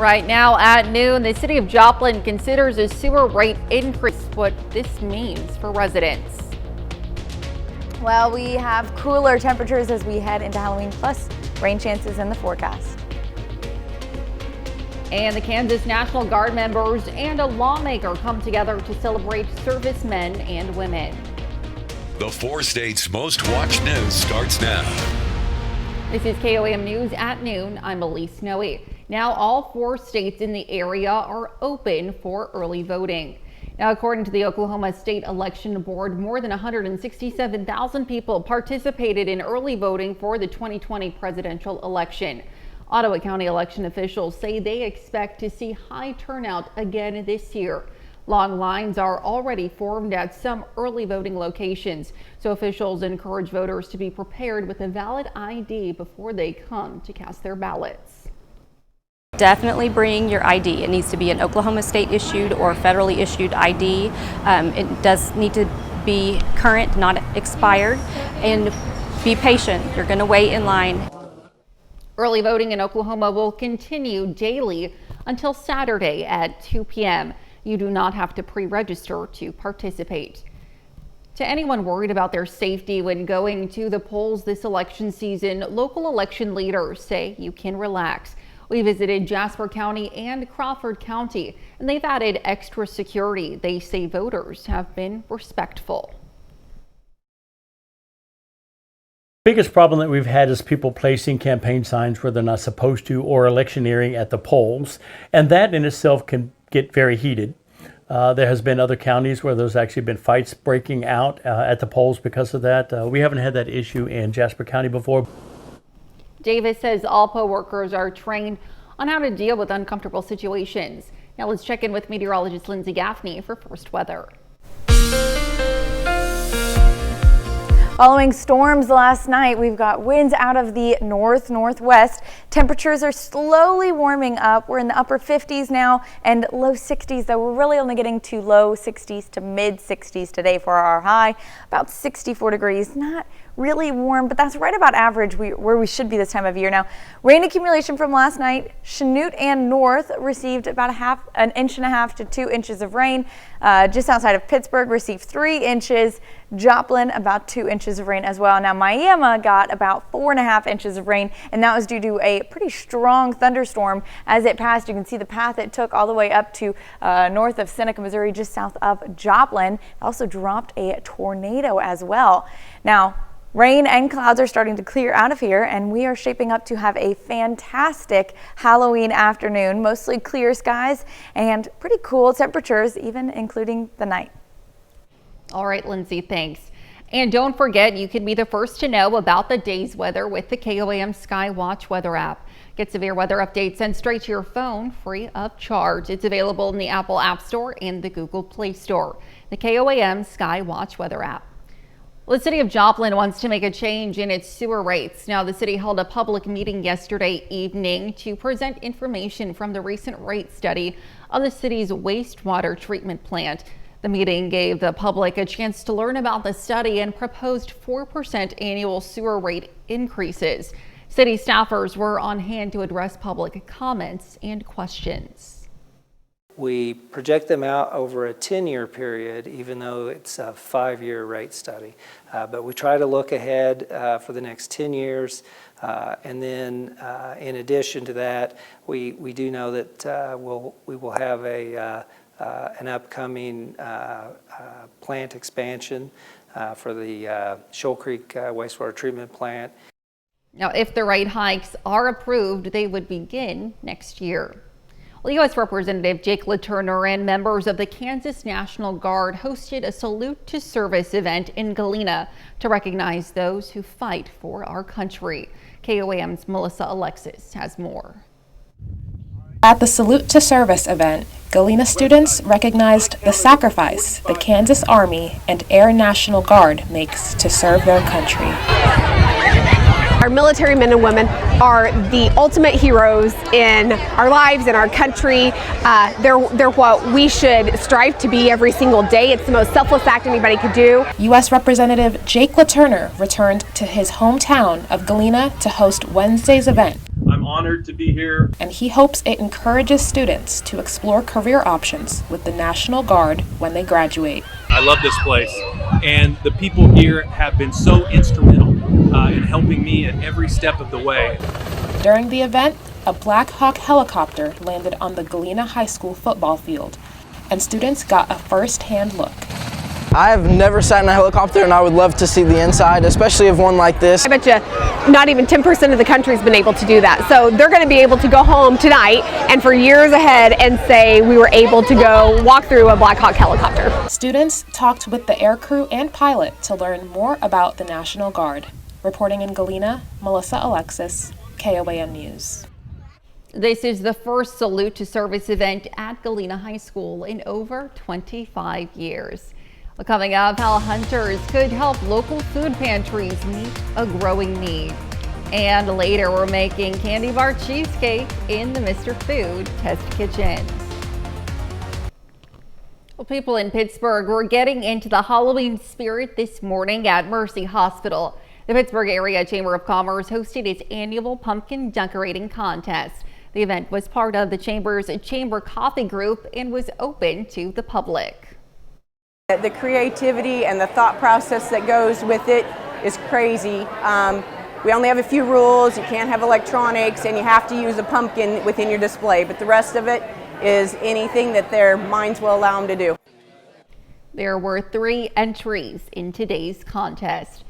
Right now at noon, the city of Joplin considers a sewer rate increase. What this means for residents. Well, we have cooler temperatures as we head into Halloween, plus rain chances in the forecast. And the Kansas National Guard members and a lawmaker come together to celebrate servicemen and women. The 4 states' most watched news starts now. This is KOAM News at noon. I'm Elise Noe. Now all 4 states in the area are open for early voting. Now, according to the Oklahoma State Election Board, more than 167,000 people participated in early voting for the 2020 presidential election. Ottawa County election officials say they expect to see high turnout again this year. Long lines are already formed at some early voting locations, so officials encourage voters to be prepared with a valid ID before they come to cast their ballots. Definitely bring your ID. It needs to be an Oklahoma State issued or federally issued ID. It does need to be current, not expired, and be patient. You're going to wait in line. Early voting in Oklahoma will continue daily until Saturday at 2 p.m. You do not have to pre-register to participate. To anyone worried about their safety when going to the polls this election season, local election leaders say you can relax. We visited Jasper County and Crawford County, and they've added extra security. They say voters have been respectful. Biggest problem that we've had is people placing campaign signs where they're not supposed to, or electioneering at the polls, and that in itself can get very heated. There has been other counties where there's actually been fights breaking out at the polls because of that. We haven't had that issue in Jasper County before. Davis says all poll workers are trained on how to deal with uncomfortable situations. Now let's check in with meteorologist Lindsay Gaffney for first weather. Following storms last night, we've got winds out of the northwest. Temperatures are slowly warming up. We're in the upper 50s now and low 60s, though we're really only getting to low 60s to mid 60s today for our high. About 64 degrees. Not really warm, but that's right about average where we should be this time of year. Now, rain accumulation from last night, Chanute and North received about an inch and a half to 2 inches of rain. Just outside of Pittsburgh received 3 inches. Joplin about 2 inches of rain as well. Now, Miami got about 4.5 inches of rain, and that was due to a pretty strong thunderstorm as it passed. You can see the path it took all the way up to north of Seneca, Missouri, just south of Joplin. It also dropped a tornado as well. Now, rain and clouds are starting to clear out of here, and we are shaping up to have a fantastic Halloween afternoon. Mostly clear skies and pretty cool temperatures, even including the night. All right, Lindsay, thanks. And don't forget, you can be the first to know about the day's weather with the KOAM Sky Watch weather app. Get severe weather updates sent straight to your phone free of charge. It's available in the Apple App Store and the Google Play Store. The KOAM Sky Watch weather app. Well, the city of Joplin wants to make a change in its sewer rates. Now, the city held a public meeting yesterday evening to present information from the recent rate study of the city's wastewater treatment plant. The meeting gave the public a chance to learn about the study and proposed 4% annual sewer rate increases. City staffers were on hand to address public comments and questions. We project them out over a 10-year period, even though it's a 5-year rate study. But we try to look ahead for the next 10 years. And then in addition to that, we do know that we will have an upcoming plant expansion for the Shoal Creek wastewater treatment plant. Now, if the rate hikes are approved, they would begin next year. Well, U.S. Representative Jake LaTurner and members of the Kansas National Guard hosted a salute to service event in Galena to recognize those who fight for our country. KOAM's Melissa Alexis has more. At the Salute to Service event, Galena students recognized the sacrifice the Kansas Army and Air National Guard makes to serve their country. Our military men and women are the ultimate heroes in our lives, in our country. They're what we should strive to be every single day. It's the most selfless act anybody could do. U.S. Representative Jake LaTurner returned to his hometown of Galena to host Wednesday's event. I'm honored to be here. And he hopes it encourages students to explore career options with the National Guard when they graduate. I love this place, and the people here have been so instrumental in helping me at every step of the way. During the event, a Black Hawk helicopter landed on the Galena High School football field, and students got a first-hand look. I've never sat in a helicopter, and I would love to see the inside, especially of one like this. I bet you not even 10% of the country's been able to do that. So they're going to be able to go home tonight and for years ahead and say we were able to go walk through a Black Hawk helicopter. Students talked with the aircrew and pilot to learn more about the National Guard. Reporting in Galena, Melissa Alexis, KOAM News. This is the first salute to service event at Galena High School in over 25 years. Well, coming up, how hunters could help local food pantries meet a growing need. And later, we're making candy bar cheesecake in the Mr. Food Test Kitchen. Well, people in Pittsburgh were getting into the Halloween spirit this morning at Mercy Hospital. The Pittsburgh Area Chamber of Commerce hosted its annual pumpkin decorating contest. The event was part of the Chamber's Chamber Coffee Group and was open to the public. The creativity and the thought process that goes with it is crazy. We only have a few rules. You can't have electronics and you have to use a pumpkin within your display, but the rest of it is anything that their minds will allow them to do. There were 3 entries in today's contest.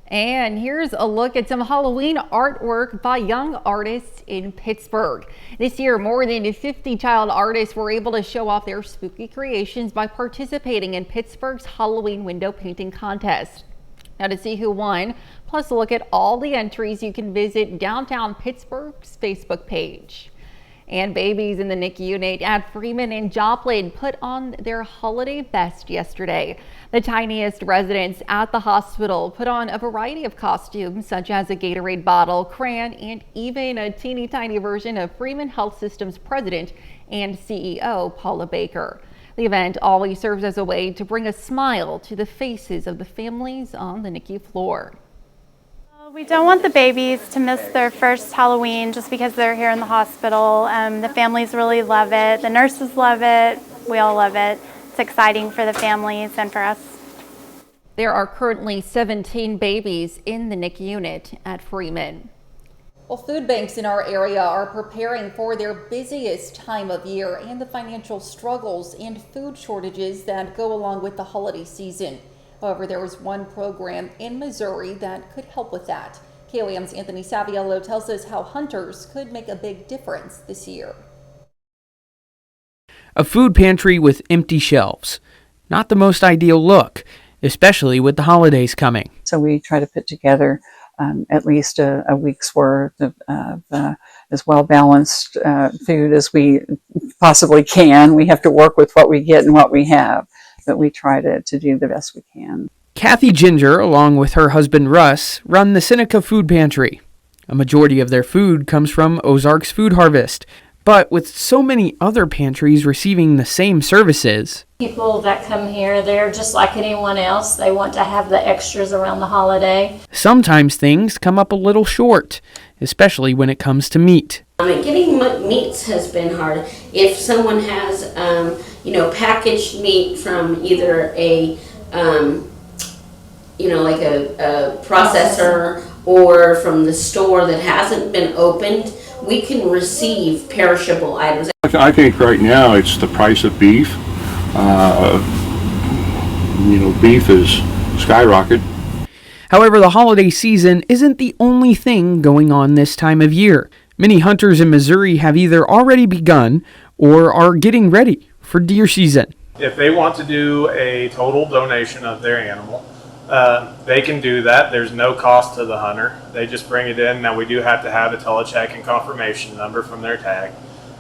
And here's a look at some Halloween artwork by young artists in Pittsburgh. This year, more than 50 child artists were able to show off their spooky creations by participating in Pittsburgh's Halloween window painting contest. Now, to see who won, plus a look at all the entries, you can visit Downtown Pittsburgh's Facebook page. And babies in the NICU unit at Freeman and Joplin put on their holiday best yesterday. The tiniest residents at the hospital put on a variety of costumes, such as a Gatorade bottle, crayon, and even a teeny tiny version of Freeman Health System's president and CEO, Paula Baker. The event always serves as a way to bring a smile to the faces of the families on the NICU floor. We don't want the babies to miss their first Halloween just because they're here in the hospital. The families really love it. The nurses love it. We all love it. It's exciting for the families and for us. There are currently 17 babies in the NICU unit at Freeman. Well, food banks in our area are preparing for their busiest time of year and the financial struggles and food shortages that go along with the holiday season. However, there is one program in Missouri that could help with that. KOAM's Anthony Saviello tells us how hunters could make a big difference this year. A food pantry with empty shelves. Not the most ideal look, especially with the holidays coming. So we try to put together at least a week's worth of as well-balanced food as we possibly can. We have to work with what we get and what we have, but we try to do the best we can. Kathy Ginger, along with her husband Russ, run the Seneca Food Pantry. A majority of their food comes from Ozarks Food Harvest, but with so many other pantries receiving the same services. People that come here, they're just like anyone else. They want to have the extras around the holiday. Sometimes things come up a little short, especially when it comes to meat. Getting meats has been hard. If someone has, packaged meat from either a, like a processor or from the store that hasn't been opened, we can receive perishable items. I think right now it's the price of beef. Beef is skyrocketed. However, the holiday season isn't the only thing going on this time of year. Many hunters in Missouri have either already begun or are getting ready for deer season. If they want to do a total donation of their animal, they can do that. There's no cost to the hunter. They just bring it in. Now, we do have to have a telecheck and confirmation number from their tag.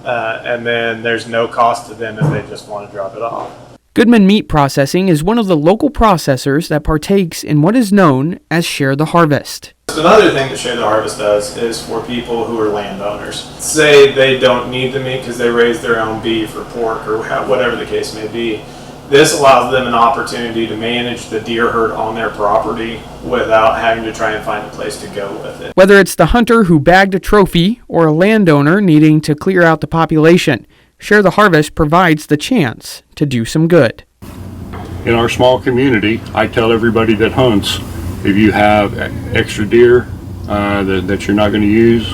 And then there's no cost to them if they just want to drop it off. Goodman Meat Processing is one of the local processors that partakes in what is known as Share the Harvest. Another thing that Share the Harvest does is for people who are landowners. Say they don't need the meat because they raise their own beef or pork or whatever the case may be. This allows them an opportunity to manage the deer herd on their property without having to try and find a place to go with it. Whether it's the hunter who bagged a trophy or a landowner needing to clear out the population, Share the Harvest provides the chance to do some good. In our small community, I tell everybody that hunts, if you have extra deer that you're not going to use,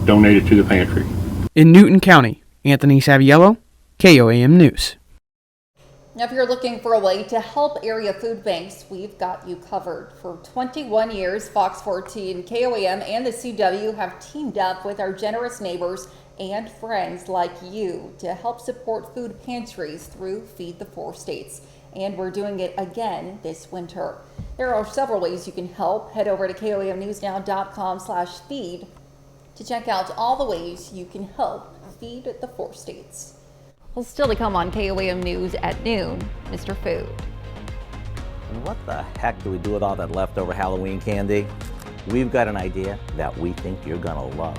donate it to the pantry. In Newton County, Anthony Saviello, KOAM News. Now, if you're looking for a way to help area food banks, we've got you covered. For 21 years, Fox 14, KOAM, and the CW have teamed up with our generous neighbors and friends like you to help support food pantries through Feed the Four States. And we're doing it again this winter. There are several ways you can help. Head over to KOAMnewsnow.com/feed to check out all the ways you can help feed the four states. Well, still to come on KOAM News at noon, Mr. Food. And what the heck do we do with all that leftover Halloween candy? We've got an idea that we think you're gonna love.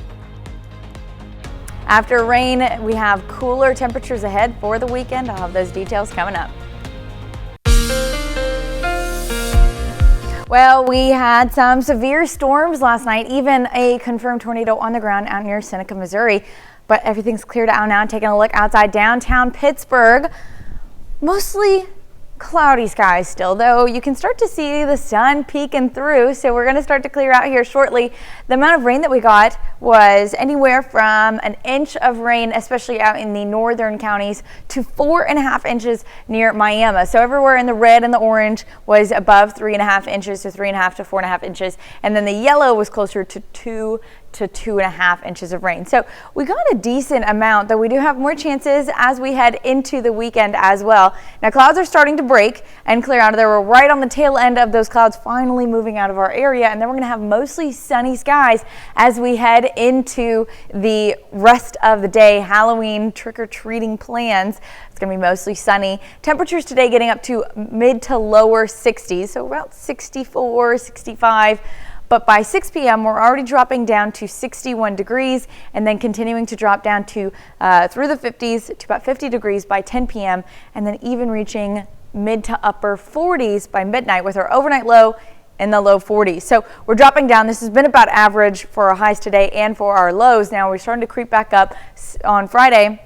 After rain, we have cooler temperatures ahead for the weekend. I'll have those details coming up. Well, we had some severe storms last night, even a confirmed tornado on the ground out near Seneca, Missouri. But everything's cleared out now. Taking a look outside downtown Pittsburgh, mostly cloudy skies still, though you can start to see the sun peeking through. So we're going to start to clear out here shortly. The amount of rain that we got was anywhere from an inch of rain, especially out in the northern counties, to 4.5 inches near Miami. So everywhere in the red and the orange was above 3.5 inches to 3.5 to 4.5 inches. And then the yellow was closer to 2 to 2.5 inches of rain. So we got a decent amount, though we do have more chances as we head into the weekend as well. Now clouds are starting to break and clear out of there. We're right on the tail end of those clouds finally moving out of our area, and then we're going to have mostly sunny skies as we head into the rest of the day. Halloween trick-or-treating plans. It's going to be mostly sunny. Temperatures today getting up to mid to lower 60s, so about 64, 65. But by 6 p.m., we're already dropping down to 61 degrees and then continuing to drop down to through the 50s to about 50 degrees by 10 p.m. and then even reaching mid to upper 40s by midnight with our overnight low in the low 40s. So we're dropping down. This has been about average for our highs today and for our lows. Now we're starting to creep back up on Friday.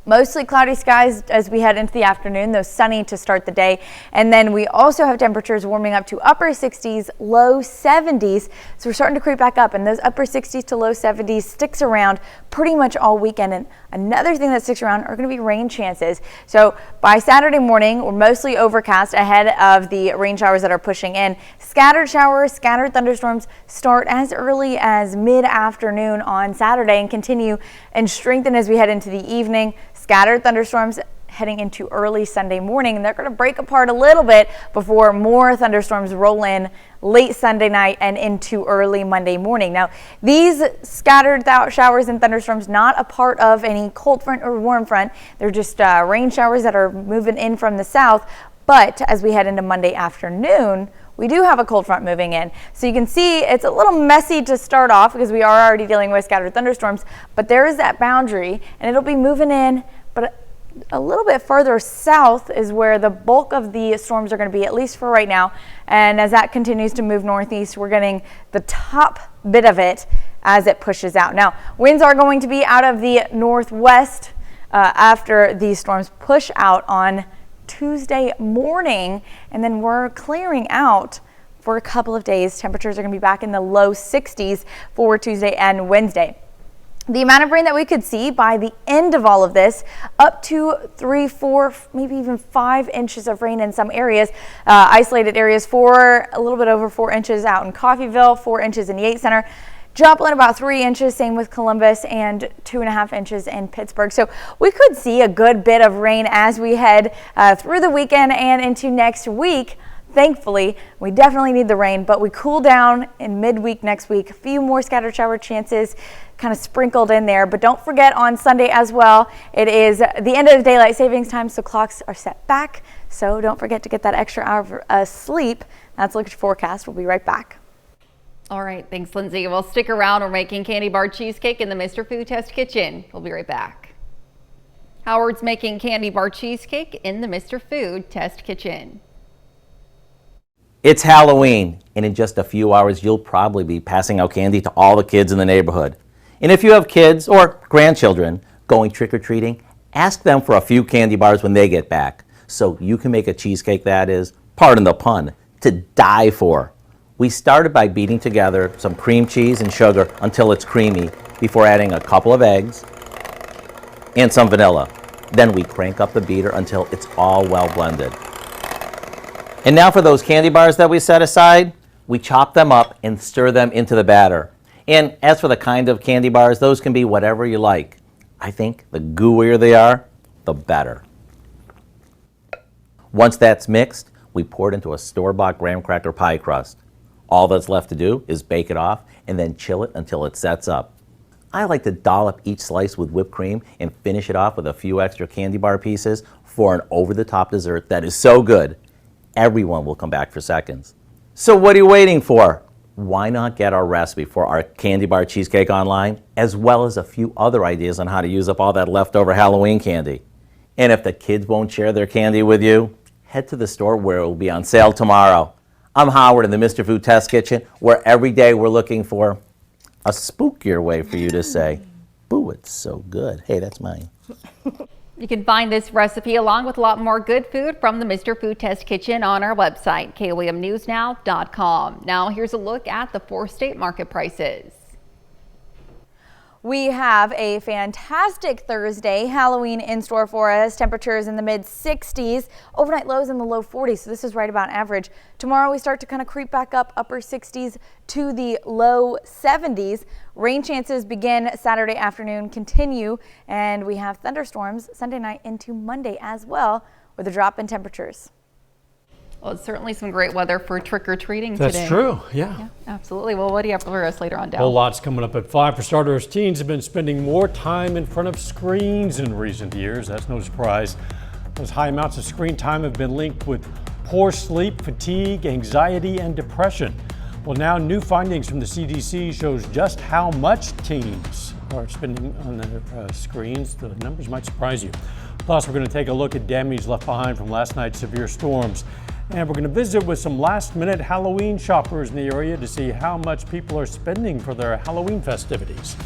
Mostly cloudy skies as we head into the afternoon, though sunny to start the day. And then we also have temperatures warming up to upper 60s, low 70s. So we're starting to creep back up, and those upper 60s to low 70s sticks around pretty much all weekend. And another thing that sticks around are going to be rain chances. So by Saturday morning, we're mostly overcast ahead of the rain showers that are pushing in. Scattered showers, scattered thunderstorms start as early as mid-afternoon on Saturday and continue and strengthen as we head into the evening. Scattered thunderstorms heading into early Sunday morning, and they're going to break apart a little bit before more thunderstorms roll in late Sunday night and into early Monday morning. Now, these scattered showers and thunderstorms not a part of any cold front or warm front. They're just rain showers that are moving in from the south. But as we head into Monday afternoon, we do have a cold front moving in. So you can see it's a little messy to start off because we are already dealing with scattered thunderstorms, but there is that boundary and it'll be moving in, but a little bit further south is where the bulk of the storms are going to be, at least for right now. And as that continues to move northeast, we're getting the top bit of it as it pushes out. Now, winds are going to be out of the northwest after these storms push out on Tuesday morning, and then we're clearing out for a couple of days. Temperatures are going to be back in the low 60s for Tuesday and Wednesday. The amount of rain that we could see by the end of all of this, up to 3, 4, maybe even 5 inches of rain in some areas, isolated areas, for a little bit over 4 inches out in Coffeyville, 4 inches in Yates Center. Joplin about 3 inches, same with Columbus, and 2.5 inches in Pittsburgh. So we could see a good bit of rain as we head through the weekend and into next week. Thankfully, we definitely need the rain, but we cool down in midweek next week. A few more scattered shower chances kind of sprinkled in there. But don't forget on Sunday as well, it is the end of the daylight savings time, so clocks are set back. So don't forget to get that extra hour of sleep. That's a look at your forecast. We'll be right back. All right, thanks, Lindsay. Well, stick around. We're making candy bar cheesecake in the Mr. Food Test kitchen. We'll be right back. Howard's making candy bar cheesecake in the Mr. Food Test Kitchen. It's Halloween, and in just a few hours, you'll probably be passing out candy to all the kids in the neighborhood. And if you have kids or grandchildren going trick-or-treating, ask them for a few candy bars when they get back, so you can make a cheesecake that is, pardon the pun, to die for. We started by beating together some cream cheese and sugar until it's creamy before adding a couple of eggs and some vanilla. Then we crank up the beater until it's all well blended. And now for those candy bars that we set aside, we chop them up and stir them into the batter. And as for the kind of candy bars, those can be whatever you like. I think the gooier they are, the better. Once that's mixed, we pour it into a store-bought graham cracker pie crust. All that's left to do is bake it off and then chill it until it sets up. I like to dollop each slice with whipped cream and finish it off with a few extra candy bar pieces for an over-the-top dessert that is so good, everyone will come back for seconds. So what are you waiting for? Why not get our recipe for our candy bar cheesecake online, as well as a few other ideas on how to use up all that leftover Halloween candy? And if the kids won't share their candy with you, head to the store where it will be on sale tomorrow. I'm Howard in the Mr. Food Test Kitchen, where every day we're looking for a spookier way for you to say, "Boo, it's so good." Hey, that's mine. You can find this recipe along with a lot more good food from the Mr. Food Test Kitchen on our website, KOAMnewsnow.com. Now here's a look at the 4-state market prices. We have a fantastic Thursday. Halloween in store for us. Temperatures in the mid-60s, overnight lows in the low 40s, so this is right about average. Tomorrow we start to kind of creep back up, upper 60s to the low 70s. Rain chances begin Saturday afternoon, continue, and we have thunderstorms Sunday night into Monday as well, with a drop in temperatures. Well, it's certainly some great weather for trick-or-treating today. That's true, yeah. Absolutely. Well, what do you have for us later on, A Dale? whole lot's coming up at 5. For starters, teens have been spending more time in front of screens in recent years. That's no surprise. Those high amounts of screen time have been linked with poor sleep, fatigue, anxiety, and depression. Well, now new findings from the CDC shows just how much teens are spending on their screens. The numbers might surprise you. Plus, we're going to take a look at damage left behind from last night's severe storms. And we're going to visit with some last-minute Halloween shoppers in the area to see how much people are spending for their Halloween festivities.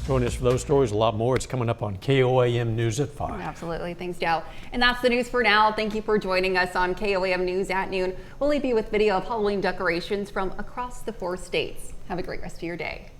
Join us for those stories, a lot more. It's coming up on KOAM News at 5. Absolutely. Thanks, Dale. And that's the news for now. Thank you for joining us on KOAM News at noon. We'll leave you with video of Halloween decorations from across the 4 states. Have a great rest of your day.